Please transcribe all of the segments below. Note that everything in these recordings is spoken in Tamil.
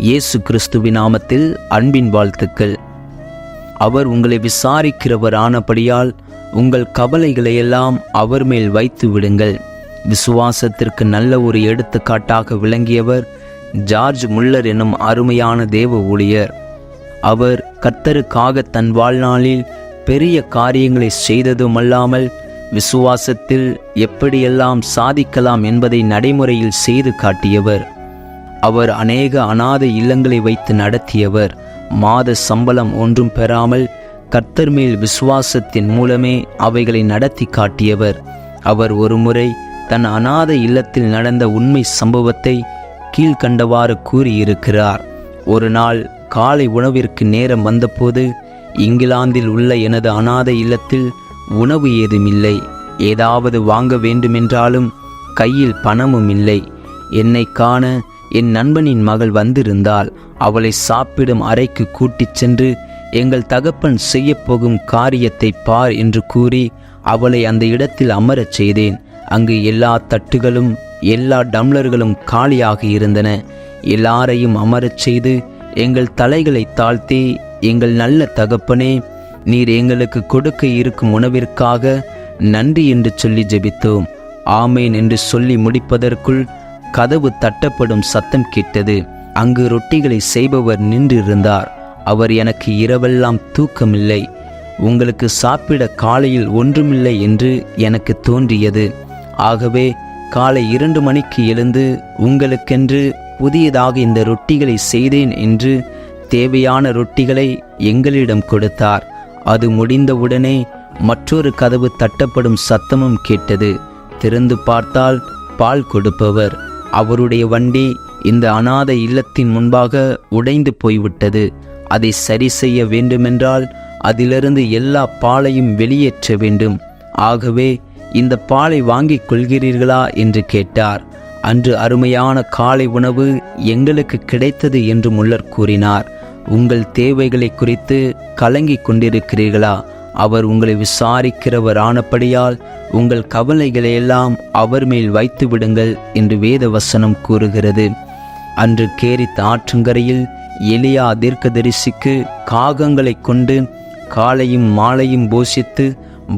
இயேசு கிறிஸ்துவின் நாமத்தில் அன்பின் வாழ்த்துக்கள். அவர் உங்களை விசாரிக்கிறவர் ஆனபடியால் உங்கள் கவலைகளையெல்லாம் அவர் மேல் வைத்து விடுங்கள். விசுவாசத்திற்கு நல்ல ஒரு எடுத்துக்காட்டாக விளங்கியவர் ஜார்ஜ் முல்லர் என்னும் அருமையான தேவ ஊழியர். அவர் கர்த்தருக்காக தன் வாழ்நாளில் பெரிய காரியங்களை செய்ததுமல்லாமல் விசுவாசத்தில் எப்படியெல்லாம் சாதிக்கலாம் என்பதை நடைமுறையில் செய்து காட்டியவர். அவர் அநேக அநாதை இல்லங்களை வைத்து நடத்தியவர். மாத சம்பளம் ஒன்றும் பெறாமல் கர்த்தர் மேல் விசுவாசத்தின் மூலமே அவைகளை நடத்தி காட்டியவர். அவர் ஒருமுறை தன் அநாதை இல்லத்தில் நடந்த உண்மை சம்பவத்தை கீழ்கண்டவாறு கூறியிருக்கிறார். ஒரு நாள் காலை உணவிற்கு நேரம் வந்தபோது, இங்கிலாந்தில் உள்ள எனது அநாதை இல்லத்தில் உணவு ஏதுமில்லை. ஏதாவது வாங்க வேண்டுமென்றாலும் கையில் பணமும் இல்லை. என்னை காண என் நண்பனின் மகள் வந்திருந்தால் அவளை சாப்பிடும் அறைக்கு கூட்டிச் சென்று எங்கள் தகப்பன் செய்யப்போகும் காரியத்தை பார் என்று கூறி அவளை அந்த இடத்தில் அமரச் செய்தேன். அங்கு எல்லா தட்டுகளும் எல்லா டம்ளர்களும் காலியாக இருந்தன. எல்லாரையும் அமரச் செய்து எங்கள் தலைகளை தாழ்த்தி, எங்கள் நல்ல தகப்பனே, நீர் எங்களுக்கு கொடுக்க இருக்கும் உணவிற்காக நன்றி என்று சொல்லி ஜெபித்தோம். ஆமேன் என்று சொல்லி முடிப்பதற்குள் கதவு தட்டப்படும் சத்தம் கேட்டது. அங்கு ரொட்டிகளை செய்பவர் நின்றிருந்தார். அவர், எனக்கு இரவெல்லாம் தூக்கமில்லை, உங்களுக்கு சாப்பிட காலையில் ஒன்றுமில்லை என்று எனக்கு தோன்றியது. ஆகவே காலை 2 மணிக்கு எழுந்து உங்களுக்கென்று புதியதாக இந்த ரொட்டிகளை செய்தேன் என்று தேவையான ரொட்டிகளை எங்களிடம் கொடுத்தார். அது முடிந்தவுடனே மற்றொரு கதவு தட்டப்படும் சத்தமும் கேட்டது. திறந்து பார்த்தால் பால் கொடுப்பவர். அவருடைய வண்டி இந்த அநாதை இல்லத்தின் முன்பாக உடைந்து போய்விட்டது. அதை சரி செய்ய வேண்டுமென்றால் அதிலிருந்து எல்லா பாலையும் வெளியேற்ற வேண்டும். ஆகவே இந்த பாலை வாங்கிக் கொள்கிறீர்களா என்று கேட்டார். அன்று அருமையான காலை உணவு எங்களுக்கு கிடைத்தது என்று முல்லர் கூறினார். உங்கள் தேவைகளை குறித்து கலங்கிக் கொண்டிருக்கிறீர்களா? அவர் உங்களை விசாரிக்கிறவர் ஆனபடியால் உங்கள் கவலைகளையெல்லாம் அவர் மேல் வைத்து விடுங்கள் என்று வேத வசனம் கூறுகிறது. அன்று கேரித் ஆற்றங்கரையில் எலியா தீர்க்கதரிசிக்கு காகங்களை கொண்டு காலையும் மாலையும் போஷித்து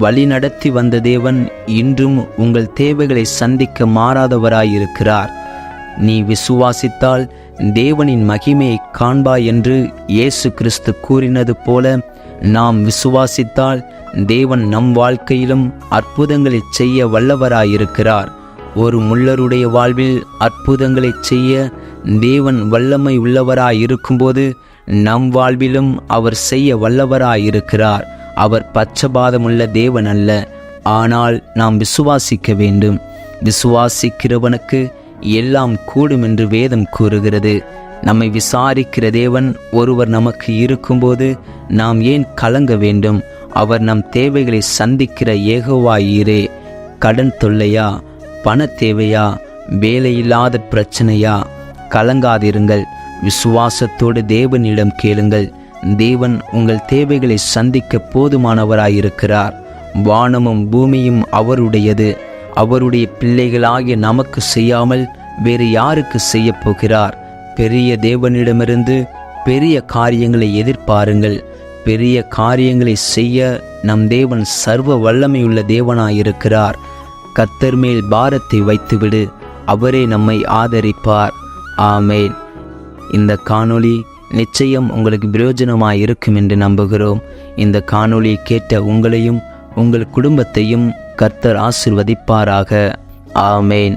வழி நடத்தி வந்த தேவன் இன்றும் உங்கள் தேவைகளை சந்திக்க மாறாதவராயிருக்கிறார். நீ விசுவாசித்தால் தேவனின் மகிமையை காண்பாய் என்று இயேசு கிறிஸ்து கூறினது போல, நாம் விசுவாசித்தால் தேவன் நம் வாழ்க்கையிலும் அற்புதங்களை செய்ய வல்லவராயிருக்கிறார். ஒரு முல்லருடைய வாழ்வில் அற்புதங்களை செய்ய தேவன் வல்லமை உள்ளவராயிருக்கும்போது நம் வாழ்விலும் அவர் செய்ய வல்லவராயிருக்கிறார். அவர் பட்சபாதமுள்ள தேவன் அல்ல, ஆனால் நாம் விசுவாசிக்க வேண்டும். விசுவாசிக்கிறவனுக்கு எல்லாம் கூடும் என்று வேதம் கூறுகிறது. நம்மை விசாரிக்கிற தேவன் ஒருவர் நமக்கு இருக்கும்போது நாம் ஏன் கலங்க வேண்டும்? அவர் நம் தேவைகளை சந்திக்கிற யெகோவாயீரே. கடன் தொல்லையா? பண தேவையா? வேலையில்லாத பிரச்சனையா? கலங்காதிருங்கள். விசுவாசத்தோடு தேவனிடம் கேளுங்கள். தேவன் உங்கள் தேவைகளை சந்திக்க போதுமானவராயிருக்கிறார். வானமும் பூமியும் அவருடையது. அவருடைய பிள்ளைகளாகிய நமக்கு செய்யாமல் வேறு யாருக்கு செய்ய போகிறார்? பெரிய தேவனிடமிருந்து பெரிய காரியங்களை எதிர்பாருங்கள். பெரிய காரியங்களை செய்ய நம் தேவன் சர்வ வல்லமையுள்ள தேவனாயிருக்கிறார். கர்த்தர் மேல் பாரத்தை வைத்துவிடு, அவரே நம்மை ஆதரிப்பார். ஆமேன். இந்த காணொளி நிச்சயம் உங்களுக்கு பிரயோஜனமாய் இருக்கும் என்று நம்புகிறோம். இந்த காணொளியை கேட்ட உங்களையும் உங்கள் குடும்பத்தையும் கர்த்தர் ஆசீர்வதிப்பாராக. ஆமேன்.